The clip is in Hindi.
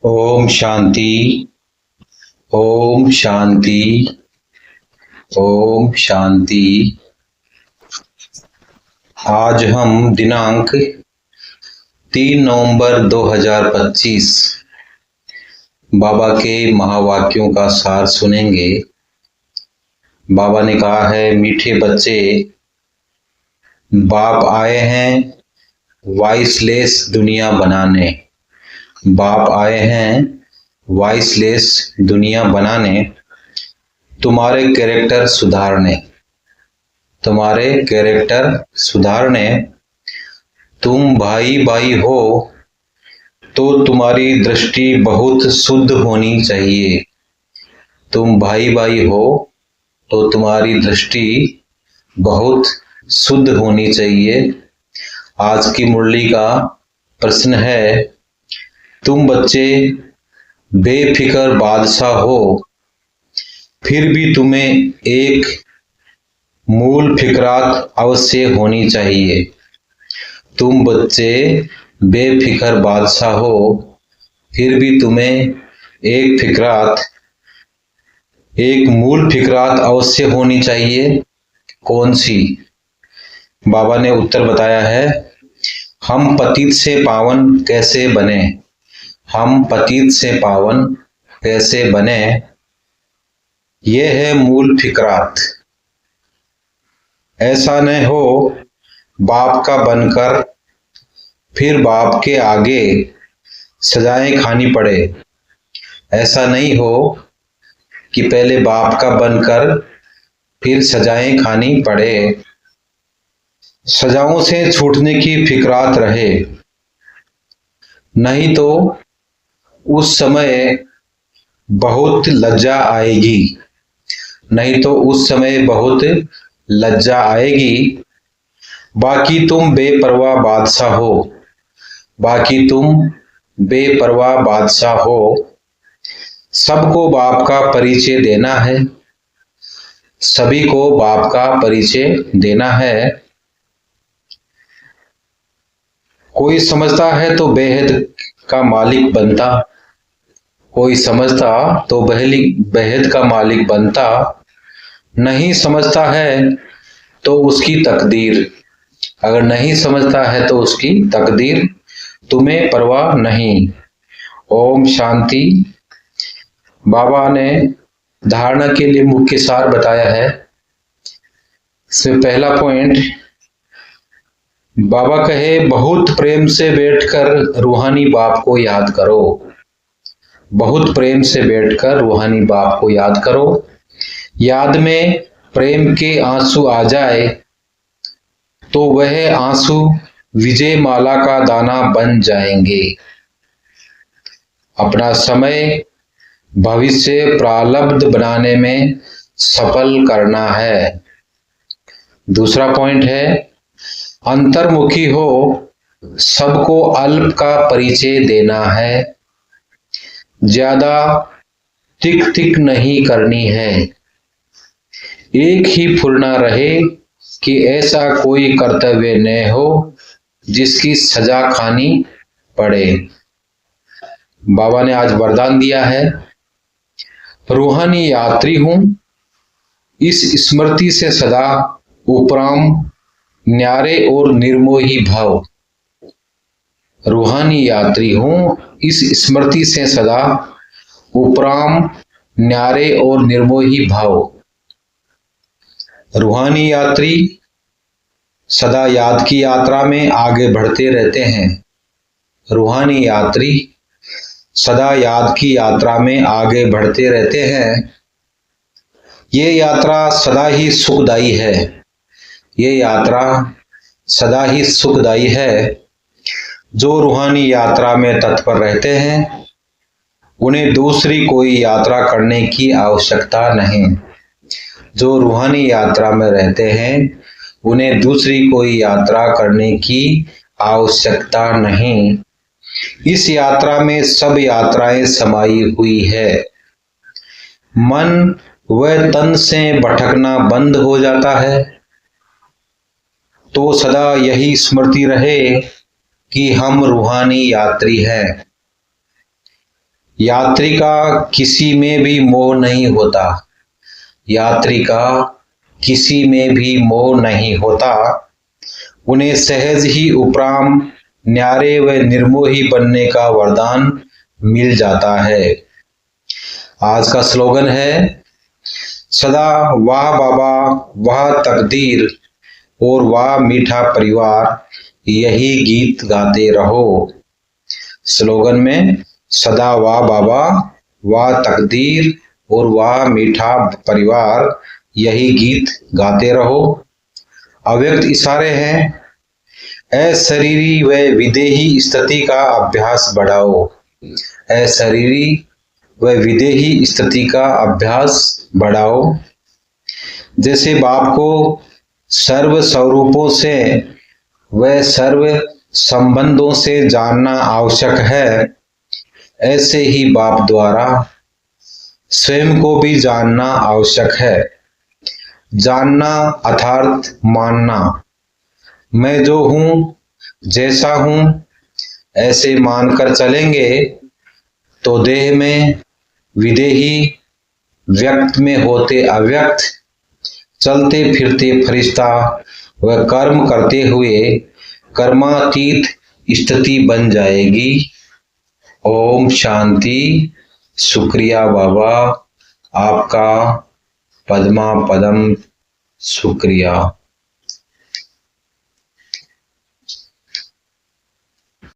ओम शांति। ओम शांति। ओम शांति। आज हम दिनांक 3 नवंबर 2025 बाबा के महावाक्यों का सार सुनेंगे। बाबा ने कहा है, मीठे बच्चे, बाप आए हैं वॉइसलेस दुनिया बनाने। बाप आए हैं वॉइसलेस दुनिया बनाने, तुम्हारे कैरेक्टर सुधारने। तुम्हारे कैरेक्टर सुधारने। तुम भाई भाई हो तो तुम्हारी दृष्टि बहुत शुद्ध होनी चाहिए। तुम भाई भाई हो तो तुम्हारी दृष्टि बहुत शुद्ध होनी चाहिए। आज की मुरली का प्रश्न है, तुम बच्चे बेफिक्र बादशाह हो, फिर भी तुम्हें एक मूल फिक्रात अवश्य होनी चाहिए। तुम बच्चे बेफिक्र बादशाह हो, फिर भी तुम्हें एक मूल फिक्रात अवश्य होनी चाहिए। कौन सी? बाबा ने उत्तर बताया है, हम पतित से पावन कैसे बने। हम पतित से पावन कैसे बने, यह है मूल फिक्रात। ऐसा न हो बाप का बनकर फिर बाप के आगे सजाएं खानी पड़े। ऐसा नहीं हो कि पहले बाप का बनकर फिर सजाएं खानी पड़े। सजाओं से छूटने की फिक्रात रहे, नहीं तो उस समय बहुत लज्जा आएगी। नहीं तो उस समय बहुत लज्जा आएगी। बाकी तुम बेपरवाह बादशाह हो। बाकी तुम बेपरवाह बादशाह हो। सबको बाप का परिचय देना है। सभी को बाप का परिचय देना है। कोई समझता है तो बेहद का मालिक बनता। कोई समझता तो बेहद का मालिक बनता। नहीं समझता है तो उसकी तकदीर। अगर नहीं समझता है तो उसकी तकदीर, तुम्हें परवाह नहीं। ओम शांति। बाबा ने धारणा के लिए मुख्य सार बताया है। इसमें पहला पॉइंट, बाबा कहे, बहुत प्रेम से बैठकर रूहानी बाप को याद करो। बहुत प्रेम से बैठकर रूहानी बाप को याद करो। याद में प्रेम के आंसू आ जाए तो वह आंसू विजय माला का दाना बन जाएंगे। अपना समय भविष्य प्रारब्ध बनाने में सफल करना है। दूसरा पॉइंट है, अंतर्मुखी हो, सबको अल्प का परिचय देना है। ज्यादा तिक तिक नहीं करनी है। एक ही फुरना रहे कि ऐसा कोई कर्तव्य न हो जिसकी सजा खानी पड़े। बाबा ने आज वरदान दिया है, रूहानी यात्री हूं, इस स्मृति से सदा उपराम न्यारे और निर्मोही भाव। रूहानी यात्री हूं, इस स्मृति से सदा उपराम न्यारे और निर्मोही भाव। रूहानी यात्री सदा याद की यात्रा में आगे बढ़ते रहते हैं। रूहानी यात्री सदा याद की यात्रा में आगे बढ़ते रहते हैं। ये यात्रा सदा ही सुखदायी है। ये यात्रा सदा ही सुखदायी है। जो रूहानी यात्रा में तत्पर रहते हैं, उन्हें दूसरी कोई यात्रा करने की आवश्यकता नहीं। जो रूहानी यात्रा में रहते हैं, उन्हें दूसरी कोई यात्रा करने की आवश्यकता नहीं। इस यात्रा में सब यात्राएं समाई हुई है। मन व तन से भटकना बंद हो जाता है तो सदा यही स्मृति रहे कि हम रूहानी यात्री हैं। यात्री का किसी में भी मोह नहीं होता। यात्री का किसी में भी मोह नहीं होता। उन्हें सहज ही उपराम न्यारे व निर्मोही बनने का वरदान मिल जाता है। आज का स्लोगन है, सदा वाह बाबा वाह तकदीर और वाह मीठा परिवार, यही गीत गाते रहो। स्लोगन में सदा वाह बाबा वाह तकदीर और वाह मीठा परिवार, यही गीत गाते रहो। अव्यक्त इशारे हैं, अशरीरी व विदेही स्थिति का अभ्यास बढ़ाओ। अशरीरी व विदेही स्थिति का अभ्यास बढ़ाओ। जैसे बाप को सर्व स्वरूपों से व सर्व संबंधों से जानना आवश्यक है, ऐसे ही बाप द्वारा स्वयं को भी जानना आवश्यक है। जानना अर्थात मानना। मैं जो हूँ, जैसा हूँ, ऐसे मानकर चलेंगे तो देह में विदेही, व्यक्त में होते अव्यक्त, चलते फिरते फरिश्ता व कर्म करते हुए कर्मातीत स्थिति बन जाएगी। ओम शांति। शुक्रिया बाबा, आपका पद्मा पदम शुक्रिया।